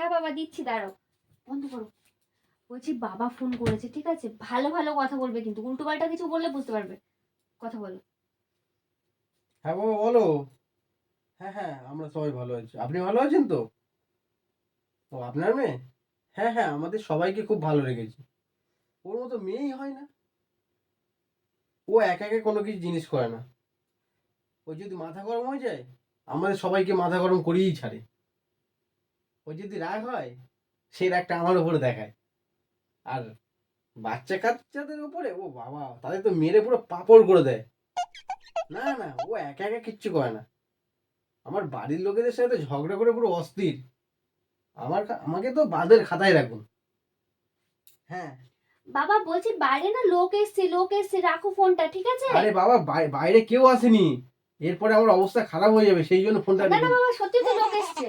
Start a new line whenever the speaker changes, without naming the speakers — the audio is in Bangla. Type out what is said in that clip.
হ্যাঁ বাবা দিচ্ছি, দাঁড়াও, বন্ধ করো। বলছি বাবা ফোন করেছে, ঠিক আছে, ভালো ভালো কথা বলবে, কিন্তু উল্টো পাল্টা কিছু বললে বুঝতে পারবে। কথা বলো।
হ্যাঁ বাবা বলো। হ্যাঁ হ্যাঁ, আমরা সবাই ভালো আছি। আপনি ভালো আছেন তো? ও আপনার মেয়ে? হ্যাঁ হ্যাঁ, আমাদের সবাইকে খুব ভালো রেখেছে। ওর মতো মেয়েই হয় না। ও একা একা কোনো কিছু জিনিস করে না। ও যদি মাথা গরম হয়ে যায়, আমাদের সবাইকে মাথা গরম করিয়েই ছাড়ে। ও যদি রাগ হয়, সেই রাগটা আমার উপরে দেখায়। আর বাচ্চা কাচ্চাদের উপরে ও বাবা, তাদের তো মেরে পুরো পাপড় করে দেয়। না না, ও একা একা কিচ্ছু করে না। আমার বাড়ির লোকেদের সাথে ঝগড়া করে পুরো অস্থির। আমাকে তো বাঁধের খাতায় রাখুন। হ্যাঁ।
বাবা বলছি বাইরে না লোক এসছে, রাখো ফোনটা, ঠিক আছে?
আরে বাবা, বাইরে কেউ আসেনি। এরপরে আমার অবস্থা খারাপ হয়ে যাবে, সেই জন্য ফোনটা
না না
রেখে।
বাবা, সত্যি তো লোক এসছে।